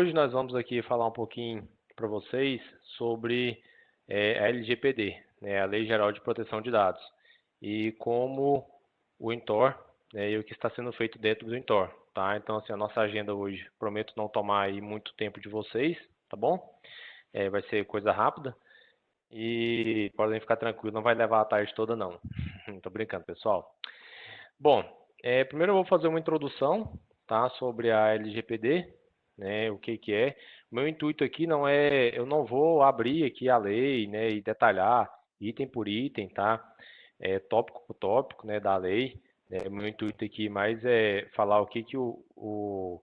Hoje nós vamos aqui falar um pouquinho para vocês sobre a LGPD, né, a Lei Geral de Proteção de Dados, e como o Intor, né, e o que está sendo feito dentro do Intor, tá? Então, assim, a nossa agenda hoje, prometo não tomar aí muito tempo de vocês, tá bom? Vai ser coisa rápida e podem ficar tranquilos, não vai levar a tarde toda não. Tô brincando, pessoal. Bom, primeiro eu vou fazer uma introdução, tá, sobre a LGPD, né, o que que é. Meu intuito aqui não é, eu não vou abrir aqui a lei, né, e detalhar item por item, tá, tópico por tópico, né, da lei. Meu intuito aqui mais é falar o que que o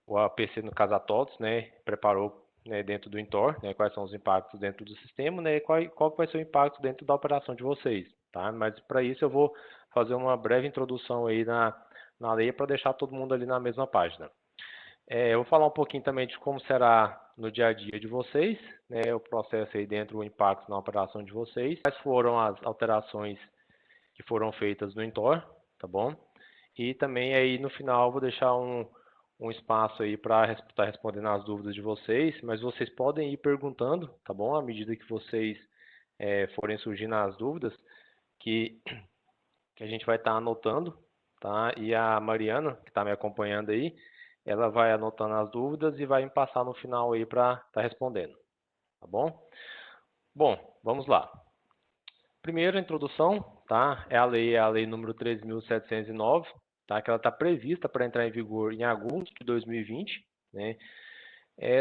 APC, no caso a TOTS, né, preparou, né, dentro do Intor, né, quais são os impactos dentro do sistema, né, e qual que vai ser o impacto dentro da operação de vocês, tá? Mas para isso eu vou fazer uma breve introdução aí na lei para deixar todo mundo ali na mesma página. Eu vou falar um pouquinho também de como será no dia a dia de vocês, né, o processo aí dentro, o impacto na operação de vocês, quais foram as alterações que foram feitas no Intor, tá bom? E também aí no final eu vou deixar um espaço aí para estar respondendo as dúvidas de vocês, mas vocês podem ir perguntando, tá bom? À medida que vocês forem surgindo as dúvidas, que, que a gente vai estar anotando, tá? E a Mariana, que está me acompanhando aí, ela vai anotando as dúvidas e vai me passar no final aí para estar respondendo, tá bom? Bom, vamos lá. Primeiro, a introdução, tá? É a lei número 13.709, tá? Que ela está prevista para entrar em vigor em agosto de 2020, né?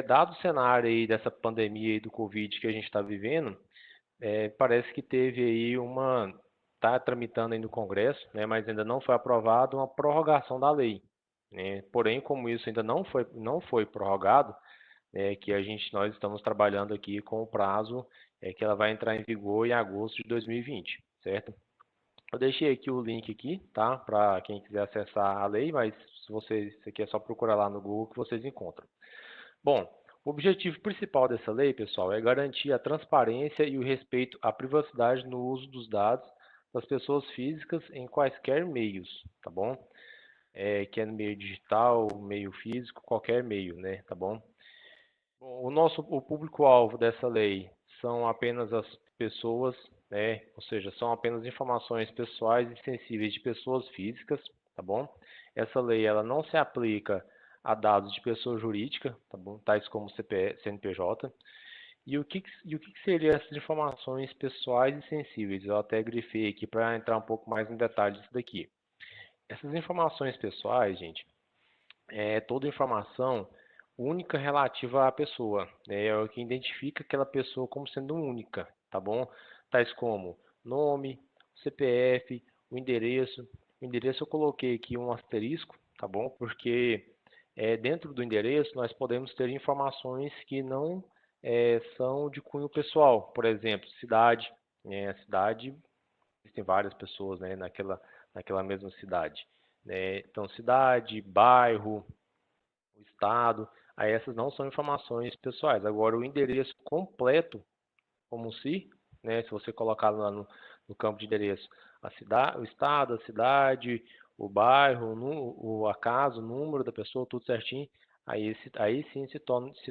Dado o cenário aí dessa pandemia aí do Covid que a gente está vivendo, parece que teve aí está tramitando aí no Congresso, né? Mas ainda não foi aprovado uma prorrogação da lei, né? Porém, como isso ainda não foi prorrogado, que nós estamos trabalhando aqui com o prazo que ela vai entrar em vigor em agosto de 2020, certo? Eu deixei aqui o link aqui, tá? Para quem quiser acessar a lei, mas se vocês, isso aqui é só procurar lá no Google que vocês encontram. Bom, o objetivo principal dessa lei, pessoal, é garantir a transparência e o respeito à privacidade no uso dos dados das pessoas físicas em quaisquer meios, tá bom? Que é no meio digital, meio físico, qualquer meio, né? Tá bom? Bom, o público-alvo dessa lei são apenas as pessoas, né? Ou seja, são apenas informações pessoais e sensíveis de pessoas físicas, tá bom? Essa lei ela não se aplica a dados de pessoa jurídica, tá bom? Tais como CNPJ. E o que seriam essas informações pessoais e sensíveis? Eu até grifei aqui para entrar um pouco mais em detalhes disso daqui. Essas informações pessoais, gente, toda informação única relativa à pessoa, né? É o que identifica aquela pessoa como sendo única, tá bom? Tais como nome, CPF, o endereço. O endereço eu coloquei aqui um asterisco, tá bom? Porque dentro do endereço nós podemos ter informações que não são de cunho pessoal. Por exemplo, cidade, né? A cidade, existem várias pessoas, né, naquela mesma cidade, né? Então, cidade, bairro, o estado, aí essas não são informações pessoais. Agora, o endereço completo, como se, né, se você colocar lá no campo de endereço, a cidade, o estado, a cidade, o bairro, a casa, o número da pessoa, tudo certinho, aí sim se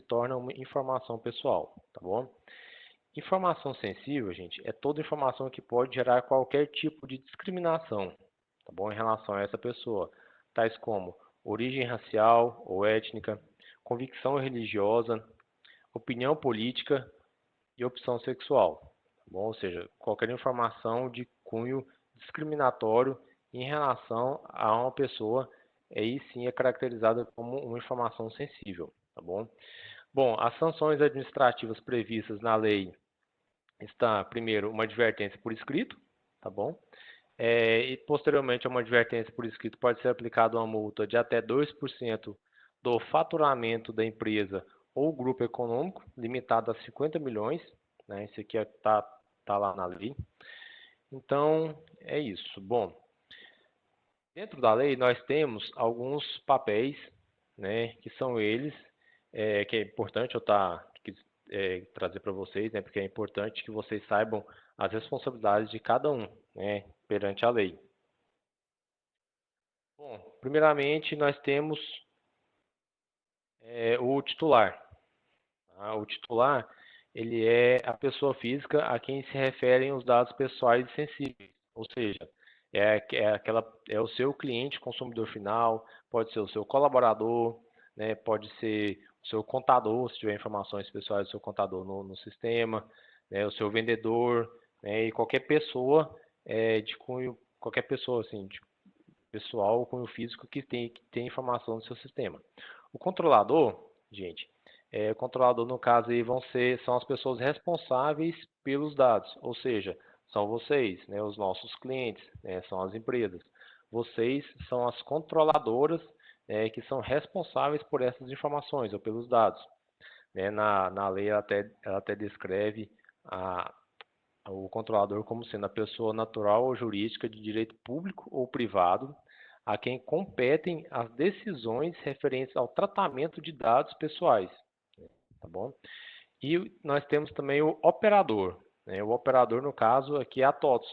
torna uma informação pessoal, tá bom? Informação sensível, gente, é toda informação que pode gerar qualquer tipo de discriminação, tá bom, em relação a essa pessoa, tais como origem racial ou étnica, convicção religiosa, opinião política e opção sexual, tá bom? Ou seja, qualquer informação de cunho discriminatório em relação a uma pessoa, aí sim é caracterizada como uma informação sensível, tá bom? Bom, as sanções administrativas previstas na lei está, primeiro, uma advertência por escrito, tá bom? E posteriormente a uma advertência por escrito pode ser aplicada uma multa de até 2% do faturamento da empresa ou grupo econômico, limitado a 50 milhões, né? Isso aqui tá lá na lei. Então, é isso. Bom, dentro da lei nós temos alguns papéis, né, que são eles, que é importante eu trazer para vocês, né, porque é importante que vocês saibam as responsabilidades de cada um, né, perante a lei. Bom, primeiramente nós temos é o titular. Tá? O titular, ele é a pessoa física a quem se referem os dados pessoais e sensíveis. Ou seja, é o seu cliente consumidor final, pode ser o seu colaborador, né, pode ser o seu contador, se tiver informações pessoais do seu contador no sistema, né, o seu vendedor, né, e qualquer pessoa de cunho, qualquer pessoa assim, de pessoal ou cunho físico que tem informação no seu sistema. O controlador, gente, o controlador no caso aí são as pessoas responsáveis pelos dados, ou seja, são vocês, né, os nossos clientes, né, são as empresas. Vocês são as controladoras que são responsáveis por essas informações ou pelos dados. Né? Na lei ela até descreve o controlador como sendo a pessoa natural ou jurídica de direito público ou privado a quem competem as decisões referentes ao tratamento de dados pessoais, tá bom? E nós temos também o operador, né? O operador, no caso, aqui é a TOTS,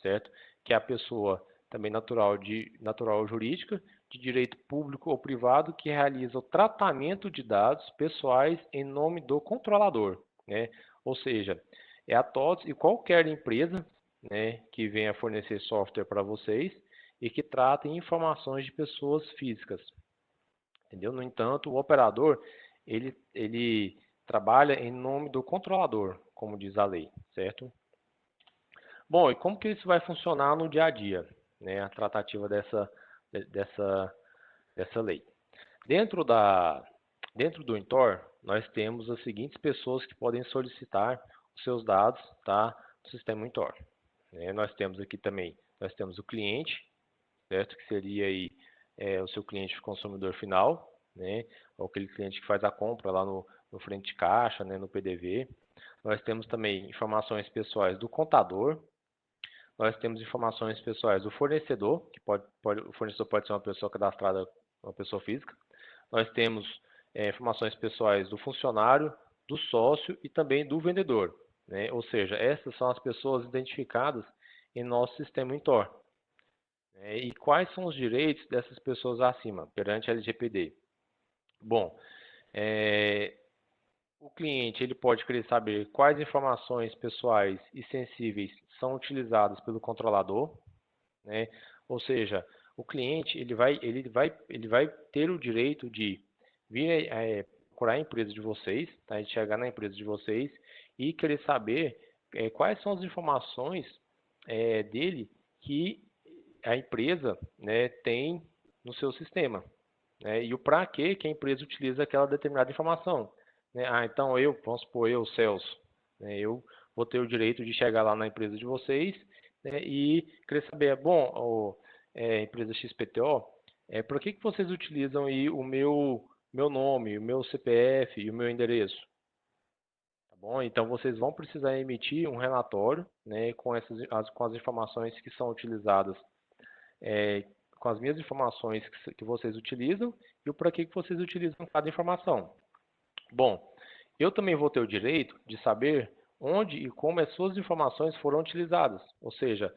certo? Que é a pessoa também natural ou jurídica de direito público ou privado que realiza o tratamento de dados pessoais em nome do controlador, né? Ou seja, é a TOTS e qualquer empresa, né, que venha fornecer software para vocês e que tratem informações de pessoas físicas, entendeu? No entanto, o operador ele trabalha em nome do controlador, como diz a lei, certo? Bom, e como que isso vai funcionar no dia a dia, né? A tratativa dessa, dessa lei. Dentro dentro do Intor, nós temos as seguintes pessoas que podem solicitar os seus dados, tá, do sistema Intor. Né? Nós temos aqui também, nós temos o cliente, certo? Que seria aí o seu cliente consumidor final, né? Ou aquele cliente que faz a compra lá no frente de caixa, né? No PDV. Nós temos também informações pessoais do contador. Nós temos informações pessoais do fornecedor, que o fornecedor pode ser uma pessoa cadastrada, uma pessoa física. Nós temos informações pessoais do funcionário, do sócio e também do vendedor. Né? Ou seja, essas são as pessoas identificadas em nosso sistema Intor. E quais são os direitos dessas pessoas acima, perante a LGPD? Bom, é, o cliente ele pode querer saber quais informações pessoais e sensíveis são utilizadas pelo controlador, né? Ou seja, o cliente ele vai ter o direito de vir procurar a empresa de vocês, tá? De chegar na empresa de vocês e querer saber quais são as informações dele que a empresa, né, tem no seu sistema, né, e o para que a empresa utiliza aquela determinada informação. Né? Ah, então vamos supor, Celso, né, eu vou ter o direito de chegar lá na empresa de vocês, né, e querer saber, bom, empresa XPTO, por que vocês utilizam aí o meu nome, o meu CPF e o meu endereço? Tá bom? Então vocês vão precisar emitir um relatório, né, com as informações que são utilizadas com as minhas informações que vocês utilizam e o para que vocês utilizam cada informação. Bom, eu também vou ter o direito de saber onde e como as suas informações foram utilizadas. Ou seja,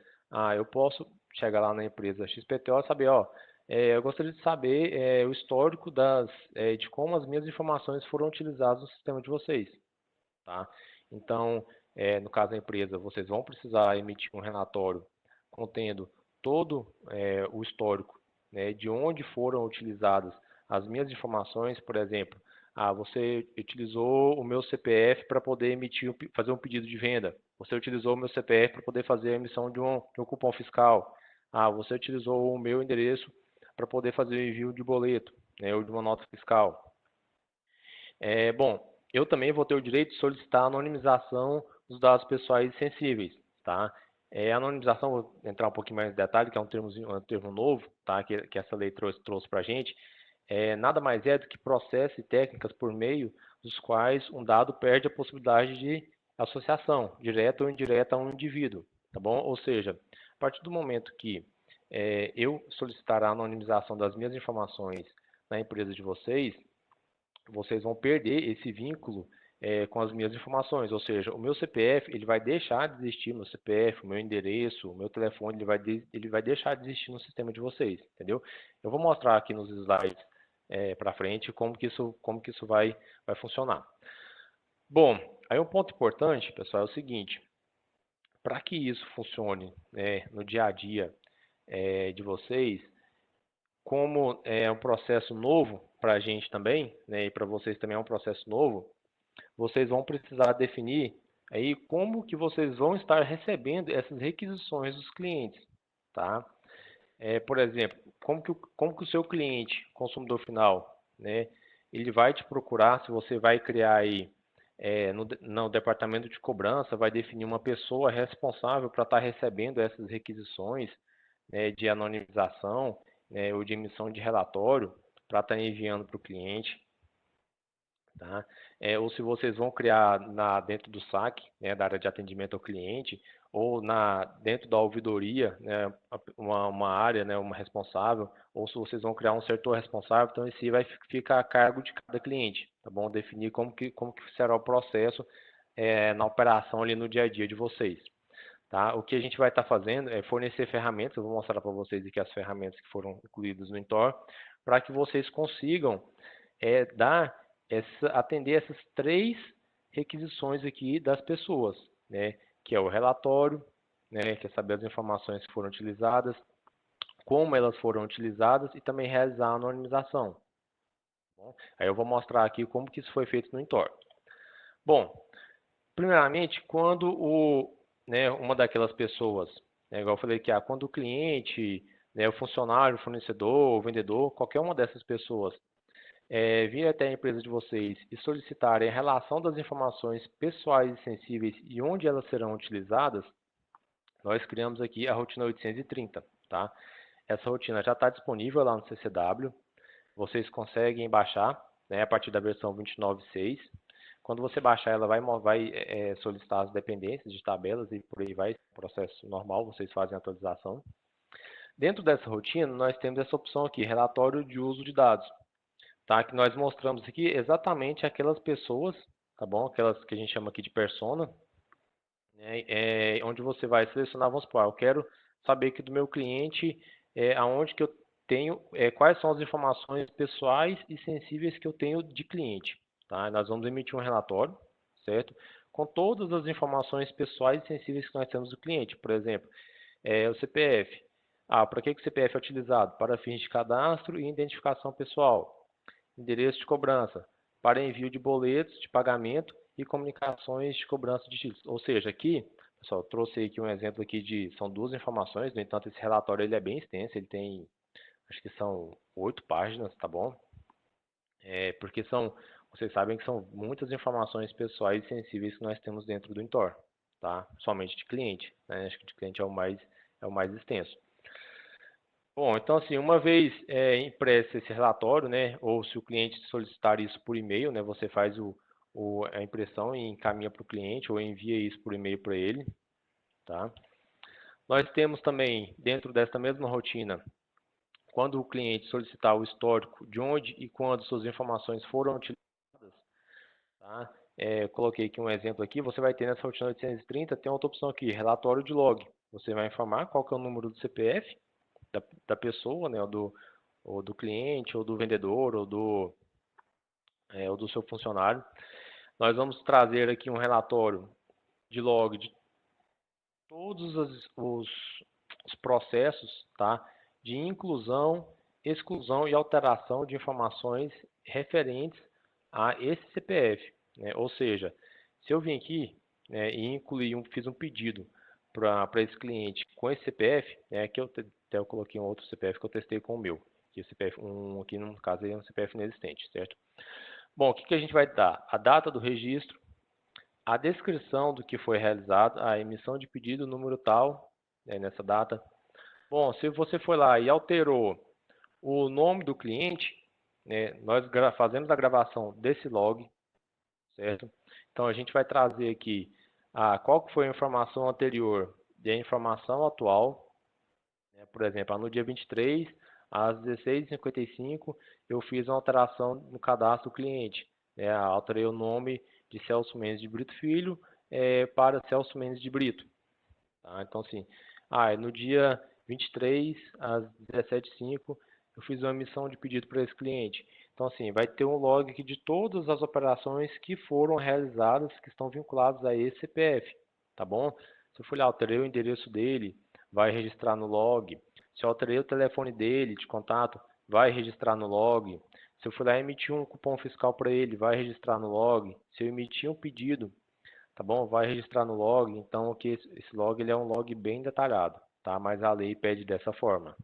eu posso chegar lá na empresa XPTO e saber, ó, eu gostaria de saber o histórico de como as minhas informações foram utilizadas no sistema de vocês. Tá? Então, no caso da empresa, vocês vão precisar emitir um relatório contendo todo o histórico, né, de onde foram utilizadas as minhas informações, por exemplo, você utilizou o meu CPF para poder fazer um pedido de venda, você utilizou o meu CPF para poder fazer a emissão de um cupom fiscal, você utilizou o meu endereço para poder fazer o envio de boleto, né, ou de uma nota fiscal. Bom, eu também vou ter o direito de solicitar a anonimização dos dados pessoais sensíveis, tá? A anonimização, vou entrar um pouquinho mais em detalhe, que é um termo novo, tá? Que essa lei trouxe para a gente, nada mais é do que processos e técnicas por meio dos quais um dado perde a possibilidade de associação, direta ou indireta a um indivíduo, tá bom? Ou seja, a partir do momento que eu solicitar a anonimização das minhas informações na empresa de vocês vão perder esse vínculo com as minhas informações, ou seja, o meu CPF ele vai deixar de existir, meu CPF, o meu endereço, o meu telefone ele vai deixar de existir no sistema de vocês, entendeu? Eu vou mostrar aqui nos slides para frente, como que isso vai funcionar. Bom, aí um ponto importante, pessoal, é o seguinte: para que isso funcione, né, no dia a dia de vocês, como é um processo novo para a gente também, né, e para vocês também é um processo novo, vocês vão precisar definir aí como que vocês vão estar recebendo essas requisições dos clientes, tá? Por exemplo, como que o seu cliente, consumidor final, né, ele vai te procurar, se você vai criar aí no departamento de cobrança, vai definir uma pessoa responsável para estar recebendo essas requisições, né, de anonimização, né, ou de emissão de relatório para estar enviando para o cliente. Tá? Ou se vocês vão criar dentro do SAC, né, da área de atendimento ao cliente, ou dentro da ouvidoria, né, uma área, né, uma responsável, ou se vocês vão criar um setor responsável, então esse vai ficar a cargo de cada cliente, tá bom? Definir como que será o processo na operação ali no dia a dia de vocês. Tá? O que a gente vai estar fazendo é fornecer ferramentas, eu vou mostrar para vocês aqui as ferramentas que foram incluídas no Intor, para que vocês consigam atender essas 3 requisições aqui das pessoas, né? Que é o relatório, né? Que é saber as informações que foram utilizadas, como elas foram utilizadas e também realizar a anonimização. Bom, aí eu vou mostrar aqui como que isso foi feito no Intor. Bom, primeiramente, quando uma daquelas pessoas, né, igual eu falei que quando o cliente, né, o funcionário, o fornecedor, o vendedor, qualquer uma dessas pessoas vir até a empresa de vocês e solicitarem a relação das informações pessoais e sensíveis e onde elas serão utilizadas, nós criamos aqui a rotina 830, tá? Essa rotina já está disponível lá no CCW, vocês conseguem baixar, né, a partir da versão 29.6. Quando você baixar, ela vai solicitar as dependências de tabelas e por aí vai, processo normal, vocês fazem a atualização. Dentro dessa rotina, nós temos essa opção aqui, relatório de uso de dados. Tá? Que nós mostramos aqui exatamente aquelas pessoas, tá bom? Aquelas que a gente chama aqui de persona, né? Onde você vai selecionar, vamos supor, eu quero saber aqui do meu cliente aonde que eu tenho, quais são as informações pessoais e sensíveis que eu tenho de cliente, tá? Nós vamos emitir um relatório, certo? Com todas as informações pessoais e sensíveis que nós temos do cliente, por exemplo, o CPF. Para que o CPF é utilizado? Para fins de cadastro e identificação pessoal. Endereço de cobrança para envio de boletos de pagamento e comunicações de cobrança de títulos. Ou seja, aqui, pessoal, eu trouxe aqui um exemplo aqui são 2 informações, no entanto, esse relatório ele é bem extenso, ele tem, acho que são 8 páginas, tá bom? Porque vocês sabem que são muitas informações pessoais e sensíveis que nós temos dentro do Intor, tá? Somente de cliente, né? Acho que de cliente é o mais extenso. Bom, então assim, uma vez impresso esse relatório, né, ou se o cliente solicitar isso por e-mail, né, você faz a impressão e encaminha para o cliente ou envia isso por e-mail para ele, tá? Nós temos também, dentro dessa mesma rotina, quando o cliente solicitar o histórico de onde e quando suas informações foram utilizadas, tá? Coloquei aqui um exemplo aqui, você vai ter nessa rotina 830, tem outra opção aqui, relatório de log. Você vai informar qual que é o número do CPF, da pessoa, né, ou do cliente, ou do vendedor, ou do seu funcionário. Nós vamos trazer aqui um relatório de log de todos os processos, tá, de inclusão, exclusão e alteração de informações referentes a esse CPF, né? Ou seja, se eu vim aqui, né, e fiz um pedido para esse cliente com esse CPF, né, que até eu coloquei um outro CPF que eu testei com o meu, que o CPF aqui no caso é um CPF inexistente, certo? Bom, o que a gente vai dar? A data do registro, a descrição do que foi realizado, a emissão de pedido, número tal, né, nessa data. Bom, se você foi lá e alterou o nome do cliente, né, nós fazemos a gravação desse log, certo? Então a gente vai trazer aqui qual que foi a informação anterior e a informação atual, né? Por exemplo, no dia 23, às 16h55, eu fiz uma alteração no cadastro do cliente, né? Alterei o nome de Celso Mendes de Brito Filho para Celso Mendes de Brito, tá? Então assim, no dia 23, às 17h05, eu fiz uma emissão de pedido para esse cliente. Então, assim, vai ter um log aqui de todas as operações que foram realizadas, que estão vinculadas a esse CPF, tá bom? Se eu for lá, alterei o endereço dele, vai registrar no log. Se eu alterei o telefone dele de contato, vai registrar no log. Se eu for lá emitir um cupom fiscal para ele, vai registrar no log. Se eu emitir um pedido, tá bom? Vai registrar no log. Então, aqui, esse log ele é um log bem detalhado, tá? Mas a lei pede dessa forma.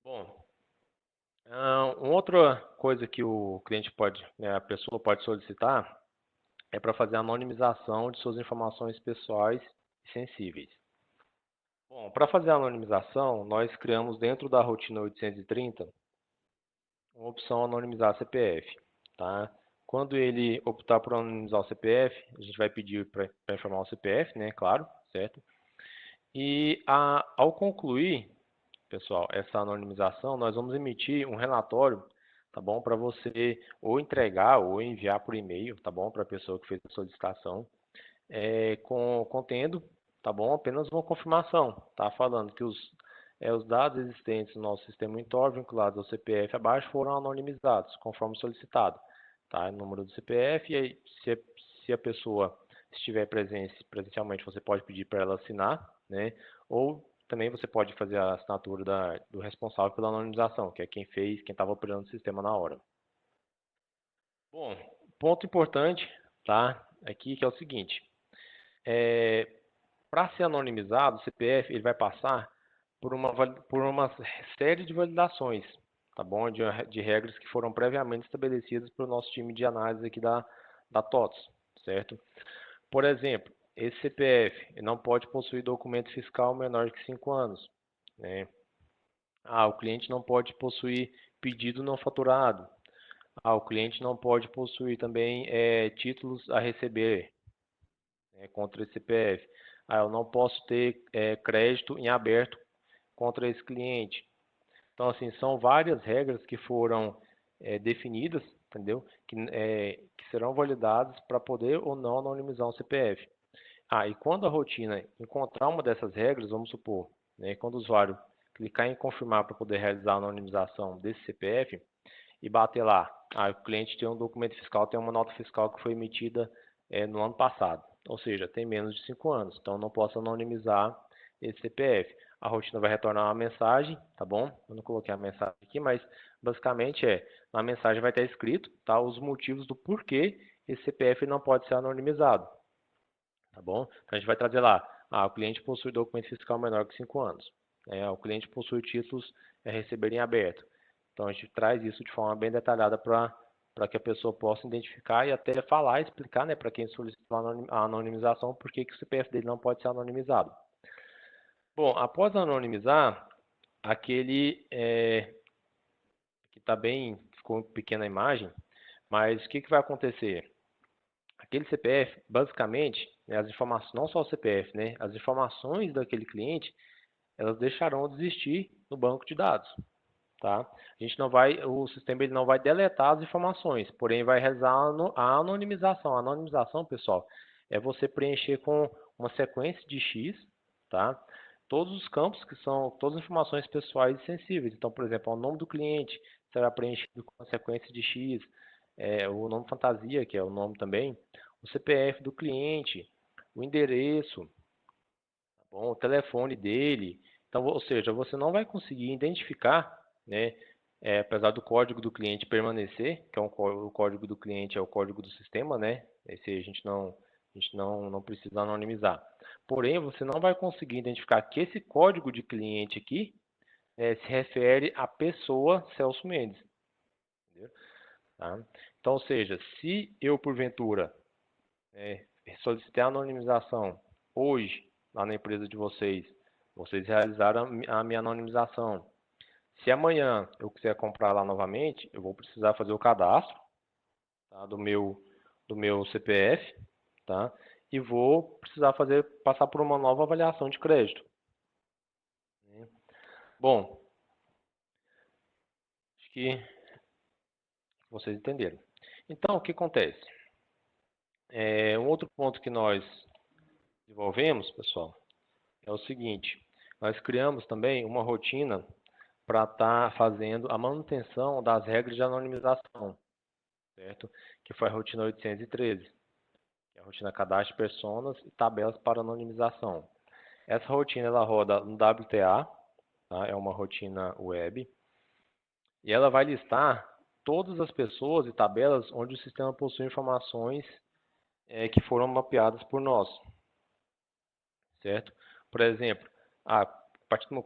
Bom, uma outra coisa que o cliente pode, né, a pessoa pode solicitar é para fazer a anonimização de suas informações pessoais e sensíveis. Bom, para fazer a anonimização, nós criamos dentro da rotina 830 uma opção anonimizar CPF, tá? Quando ele optar por anonimizar o CPF, a gente vai pedir para informar o CPF, né? Claro, certo? E ao concluir, pessoal, essa anonimização, nós vamos emitir um relatório, tá bom? Para você ou entregar ou enviar por e-mail, tá bom? Para a pessoa que fez a solicitação, contendo, tá bom? Apenas uma confirmação, tá? Falando que os dados existentes no nosso sistema Intor vinculados ao CPF abaixo foram anonimizados, conforme solicitado, tá? O número do CPF e aí, se a pessoa estiver presencialmente, você pode pedir para ela assinar, né? Ou também você pode fazer a assinatura do responsável pela anonimização, que é quem estava operando o sistema na hora. Bom, ponto importante, tá? Aqui que é o seguinte, para ser anonimizado, o CPF ele vai passar por uma série de validações, tá bom? De regras que foram previamente estabelecidas pelo nosso time de análise aqui da TOTS, certo? Por exemplo, esse CPF não pode possuir documento fiscal menor de 5 anos, né? O cliente não pode possuir pedido não faturado. O cliente não pode possuir também títulos a receber, né, contra esse CPF. Eu não posso ter crédito em aberto contra esse cliente. Então, assim, são várias regras que foram definidas, entendeu? Que serão validadas para poder ou não anonimizar um CPF. E quando a rotina encontrar uma dessas regras, vamos supor, né, quando o usuário clicar em confirmar para poder realizar a anonimização desse CPF e bater lá, o cliente tem um documento fiscal, tem uma nota fiscal que foi emitida no ano passado, ou seja, tem menos de 5 anos, então não posso anonimizar esse CPF. A rotina vai retornar uma mensagem, tá bom? Eu não coloquei a mensagem aqui, mas basicamente na mensagem vai estar escrito, tá, os motivos do porquê esse CPF não pode ser anonimizado. Tá bom? Então a gente vai trazer lá, o cliente possui documento fiscal menor que 5 anos. O cliente possui títulos a receber em aberto. Então a gente traz isso de forma bem detalhada para que a pessoa possa identificar e até falar e explicar, né, para quem solicitou a anonimização, por que o CPF dele não pode ser anonimizado. Bom, após anonimizar, aquele que está bem, ficou pequena a imagem, mas o que vai acontecer? Aquele CPF, basicamente, né, as informações, não só o CPF, né, as informações daquele cliente, elas deixarão de existir no banco de dados, tá? A gente não vai, o sistema ele não vai deletar as informações, porém vai realizar a anonimização. A anonimização, pessoal, é você preencher com uma sequência de X, tá? Todos os campos que são todas as informações pessoais e sensíveis. Então, por exemplo, o nome do cliente será preenchido com uma sequência de X, o nome fantasia, que é o nome também, o CPF do cliente, o endereço, tá bom? O telefone dele. Então, ou seja, você não vai conseguir identificar, né, apesar do código do cliente permanecer, que é o código do cliente é o código do sistema, né? Esse a gente não precisa anonimizar. Porém, você não vai conseguir identificar que esse código de cliente aqui se refere à pessoa Celso Mendes. Entendeu? Tá? Então, ou seja, se eu porventura solicitei a anonimização hoje lá na empresa de vocês, vocês realizaram a minha anonimização. Se amanhã eu quiser comprar lá novamente, eu vou precisar fazer o cadastro, tá, do meu CPF, tá? E vou precisar passar por uma nova avaliação de crédito. Bom, acho que vocês entenderam. Então, o que acontece? Um outro ponto que nós desenvolvemos, pessoal, é o seguinte: nós criamos também uma rotina para estar fazendo a manutenção das regras de anonimização, certo? Que foi a rotina 813, que é a rotina cadastro de personas e tabelas para anonimização. Essa rotina ela roda no WTA, tá? É uma rotina web, e ela vai listar todas as pessoas e tabelas onde o sistema possui informações que foram mapeadas por nós, certo? Por exemplo,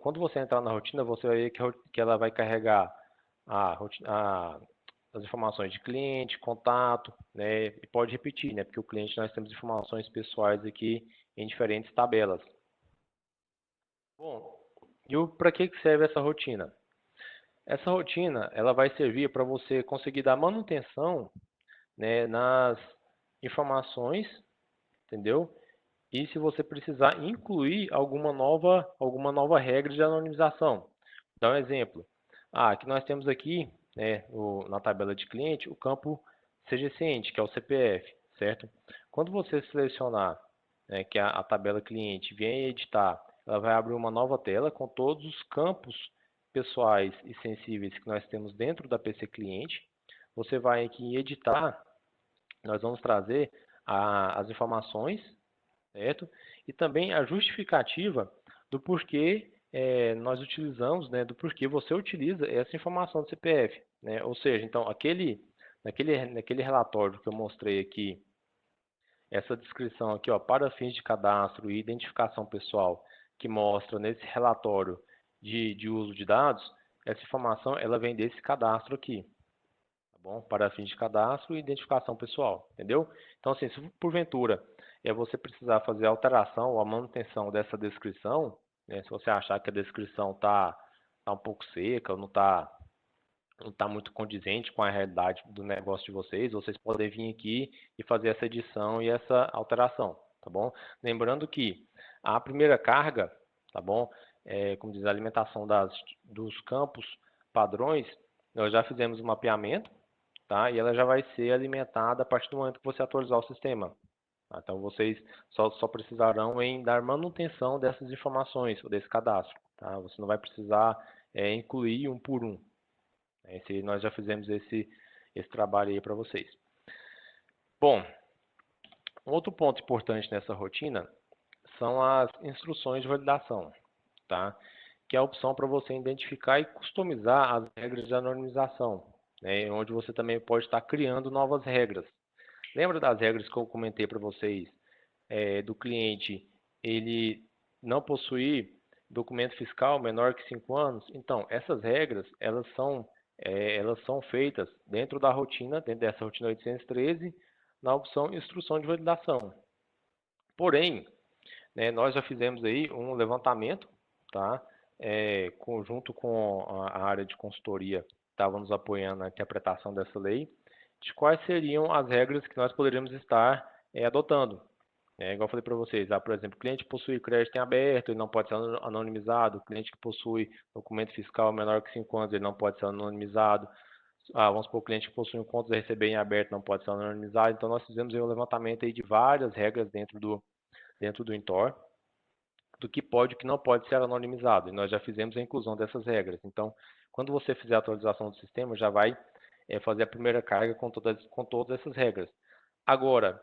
quando você entrar na rotina, você vai ver que ela vai carregar as informações de cliente, contato, né? E pode repetir, né? Porque o cliente nós temos informações pessoais aqui em diferentes tabelas. Bom, e para que serve essa rotina? Essa rotina ela vai servir para você conseguir dar manutenção, né, nas informações, entendeu? E se você precisar incluir alguma nova regra de anonimização. Vou dar um exemplo. Aqui nós temos aqui, né, na tabela de cliente, o campo CGCIENTE, que é o CPF, certo? Quando você selecionar, né, que a tabela cliente vier editar, ela vai abrir uma nova tela com todos os campos pessoais e sensíveis que nós temos dentro da PC cliente. Você vai aqui em editar, nós vamos trazer as informações, certo? E também a justificativa do porquê nós utilizamos, né, do porquê você utiliza essa informação do CPF, né? Ou seja, então naquele relatório que eu mostrei aqui, essa descrição aqui, ó, para fins de cadastro e identificação pessoal, que mostra nesse relatório de uso de dados, essa informação ela vem desse cadastro aqui, tá bom? Para fins de cadastro e identificação pessoal, entendeu? Então, assim, se porventura você precisar fazer a alteração ou a manutenção dessa descrição, né, se você achar que a descrição tá um pouco seca, ou não tá muito condizente com a realidade do negócio de vocês podem vir aqui e fazer essa edição e essa alteração, tá bom? Lembrando que a primeira carga, tá bom? Como diz, a alimentação dos campos padrões, nós já fizemos o mapeamento, tá? E ela já vai ser alimentada a partir do momento que você atualizar o sistema. Tá? Então vocês só precisarão em dar manutenção dessas informações, ou desse cadastro, tá? Você não vai precisar incluir um por um. Nós já fizemos esse trabalho aí para vocês. Bom, um outro ponto importante nessa rotina são as instruções de validação, tá? Que é a opção para você identificar e customizar as regras de anonimização, né? Onde você também pode estar criando novas regras. Lembra das regras que eu comentei para vocês, do cliente ele não possuir documento fiscal menor que 5 anos? Então, essas regras, elas são feitas dentro da rotina, dentro dessa rotina 813, na opção instrução de validação. Porém, né, nós já fizemos aí um levantamento, tá? Junto com a área de consultoria, estava nos apoiando na interpretação dessa lei, de quais seriam as regras que nós poderíamos estar adotando. Igual eu falei para vocês, por exemplo, cliente que possui crédito em aberto, ele não pode ser anonimizado. Cliente que possui documento fiscal menor que 5 anos, ele não pode ser anonimizado. Vamos supor, cliente que possui contas a receber em aberto não pode ser anonimizado. Então, nós fizemos aí um levantamento aí de várias regras dentro do Intor, do que pode e que não pode ser anonimizado. E nós já fizemos a inclusão dessas regras. Então, quando você fizer a atualização do sistema, já vai fazer a primeira carga com todas essas regras. Agora,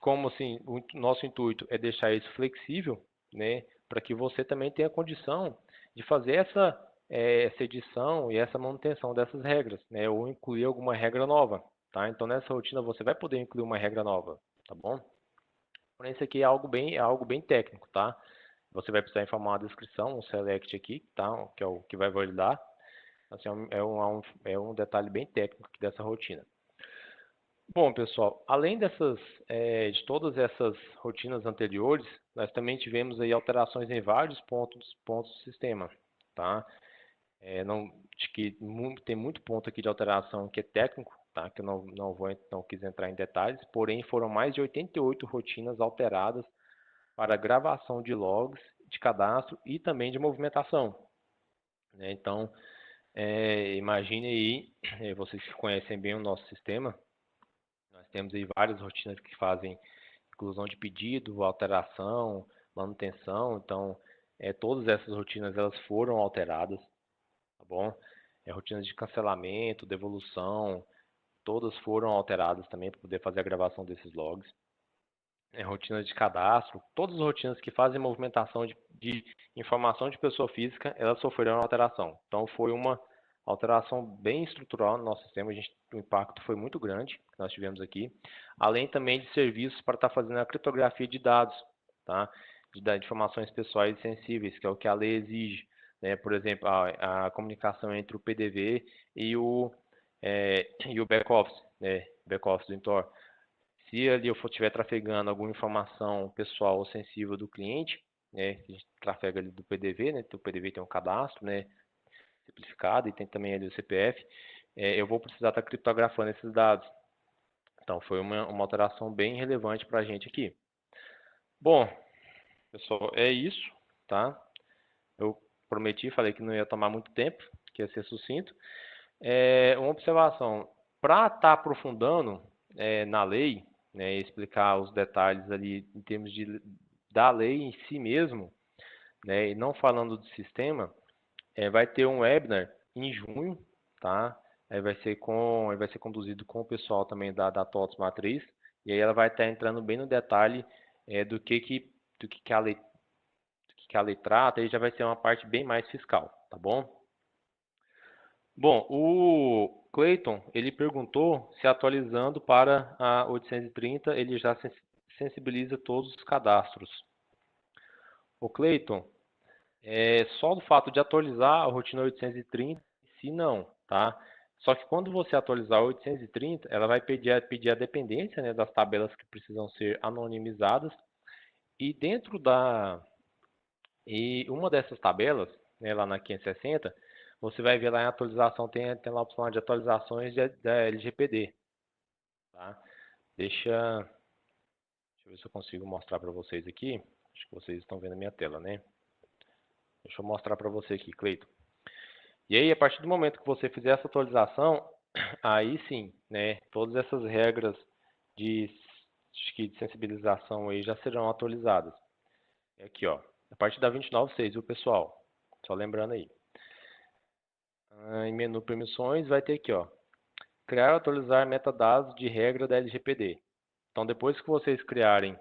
como assim, o nosso intuito é deixar isso flexível, né, para que você também tenha condição de fazer essa edição e essa manutenção dessas regras, né, ou incluir alguma regra nova, tá? Então nessa rotina você vai poder incluir uma regra nova, tá bom? Porém isso aqui é algo bem técnico, tá? Você vai precisar informar uma descrição, um select aqui, tá? Que é o que vai validar. Assim, é um detalhe bem técnico aqui dessa rotina. Bom, pessoal, além de todas essas rotinas anteriores, nós também tivemos aí alterações em vários pontos do sistema, tá? Tem muito ponto aqui de alteração que é técnico, tá? Que eu não quis entrar em detalhes, porém foram mais de 88 rotinas alteradas para gravação de logs, de cadastro e também de movimentação, né? Então, imagine aí, vocês que conhecem bem o nosso sistema, nós temos aí várias rotinas que fazem inclusão de pedido, alteração, manutenção. Então, todas essas rotinas elas foram alteradas, tá bom? Rotinas de cancelamento, devolução, todas foram alteradas também para poder fazer a gravação desses logs. Rotinas de cadastro, todas as rotinas que fazem movimentação de informação de pessoa física, elas sofreram alteração. Então foi uma alteração bem estrutural no nosso sistema, o impacto foi muito grande que nós tivemos aqui, além também de serviços para estar fazendo a criptografia de dados, tá? De informações pessoais e sensíveis, que é o que a lei exige, né? Por exemplo, a comunicação entre o PDV e o back-office, né? Back-office do Intor. Se ali eu estiver trafegando alguma informação pessoal ou sensível do cliente, né, que a gente trafega ali do PDV, né, o PDV tem um cadastro, né, simplificado e tem também ali o CPF, eu vou precisar estar criptografando esses dados. Então foi uma alteração bem relevante para a gente aqui. Bom, pessoal, é isso, tá? Eu prometi, falei que não ia tomar muito tempo, que ia ser sucinto. Uma observação, para estar aprofundando na lei, né, explicar os detalhes ali em termos da lei em si mesmo, né, e não falando do sistema, vai ter um webinar em junho, tá? Aí vai ser conduzido com o pessoal também da TOTS Matriz, e aí ela vai estar entrando bem no detalhe do que a lei trata, e já vai ser uma parte bem mais fiscal, tá bom? Bom, o Clayton, ele perguntou se atualizando para a 830 ele já sensibiliza todos os cadastros. O Clayton, só do fato de atualizar a rotina 830, se não, tá? Só que quando você atualizar a 830, ela vai pedir a dependência, né, das tabelas que precisam ser anonimizadas e dentro e uma dessas tabelas, né, lá na 560, você vai ver lá em atualização, tem lá a opção de atualizações da LGPD. Tá? Deixa eu ver se eu consigo mostrar para vocês aqui. Acho que vocês estão vendo a minha tela, né? Deixa eu mostrar para você aqui, Cleiton. E aí, a partir do momento que você fizer essa atualização, aí sim, né, todas essas regras de, de sensibilização aí já serão atualizadas. Aqui, ó, a partir da 29.6, viu, pessoal? Só lembrando aí. Em menu permissões, vai ter aqui, ó, criar e atualizar metadados de regra da LGPD. Então, depois que vocês criarem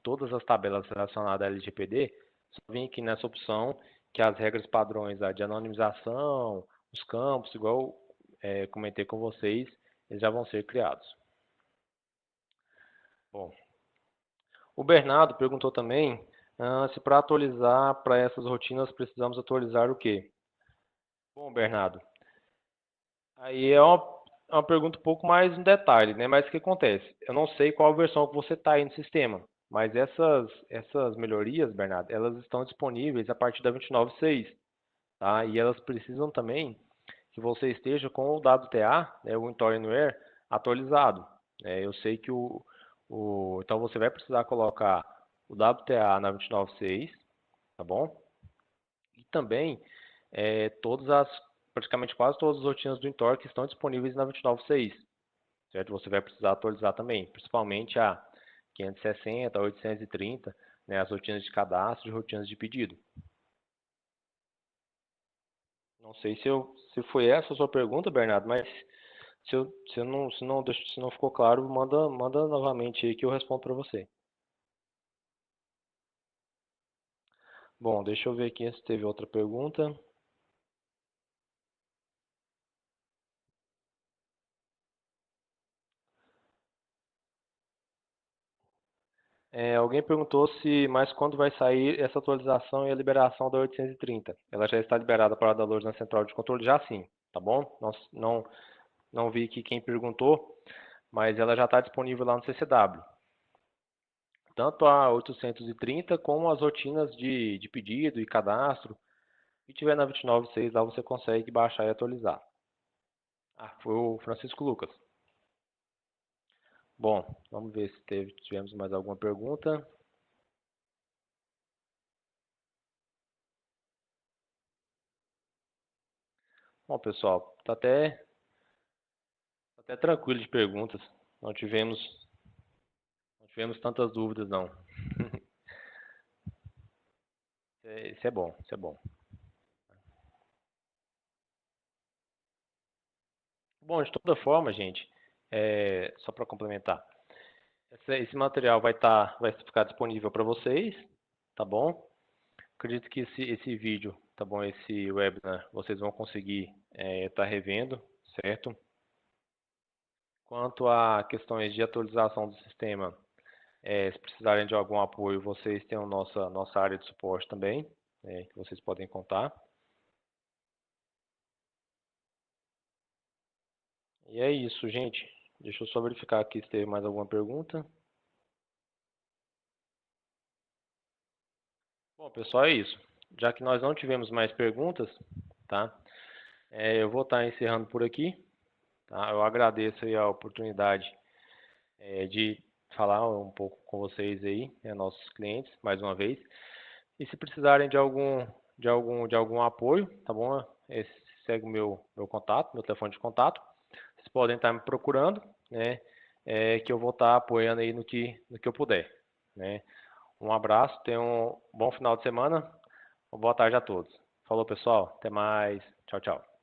todas as tabelas relacionadas à LGPD, só vem aqui nessa opção que as regras padrões de anonimização, os campos, igual comentei com vocês, eles já vão ser criados. Bom, o Bernardo perguntou também se para atualizar para essas rotinas precisamos atualizar o quê? Bom, Bernardo, aí é uma pergunta um pouco mais em detalhe, né? Mas o que acontece? Eu não sei qual versão que você está aí no sistema, mas essas melhorias, Bernardo, elas estão disponíveis a partir da 29.6, tá? E elas precisam também que você esteja com o WTA, né, o Intor Anywhere, atualizado. Eu sei que então você vai precisar colocar o WTA na 29.6, tá bom? E também praticamente quase todas as rotinas do Intor que estão disponíveis na 29.6, certo? Você vai precisar atualizar também, principalmente a 560, 830, né, as rotinas de cadastro e rotinas de pedido. Não sei se foi essa a sua pergunta, Bernardo, mas se não ficou claro, manda novamente aí que eu respondo para você. Bom, deixa eu ver aqui se teve outra pergunta. Alguém perguntou mas quando vai sair essa atualização e a liberação da 830? Ela já está liberada para download na central de controle? Já sim, tá bom? Não vi aqui quem perguntou, mas ela já está disponível lá no CCW. Tanto a 830 como as rotinas de pedido e cadastro. Se tiver na 29.6 lá você consegue baixar e atualizar. Foi o Francisco Lucas. Bom, vamos ver se tivemos mais alguma pergunta. Bom, pessoal, tá até tranquilo de perguntas. Não tivemos tantas dúvidas, não. Isso é bom, isso é bom. Bom, de toda forma, gente, só para complementar, esse material vai ficar disponível para vocês, tá bom? Acredito que esse vídeo, tá bom? Esse webinar, vocês vão conseguir estar revendo, certo? Quanto a questões de atualização do sistema, se precisarem de algum apoio, vocês têm a nossa área de suporte também, que vocês podem contar. E é isso, gente. Deixa eu só verificar aqui se teve mais alguma pergunta. Bom, pessoal, é isso. Já que nós não tivemos mais perguntas, tá? Eu vou estar encerrando por aqui, tá? Eu agradeço aí a oportunidade de falar um pouco com vocês aí, nossos clientes, mais uma vez. E se precisarem de algum apoio, tá bom? Segue o meu contato, meu telefone de contato. Vocês podem estar me procurando, né? Que eu vou estar apoiando aí no que eu puder, né? Um abraço, tenham um bom final de semana. Uma boa tarde a todos. Falou, pessoal. Até mais. Tchau, tchau.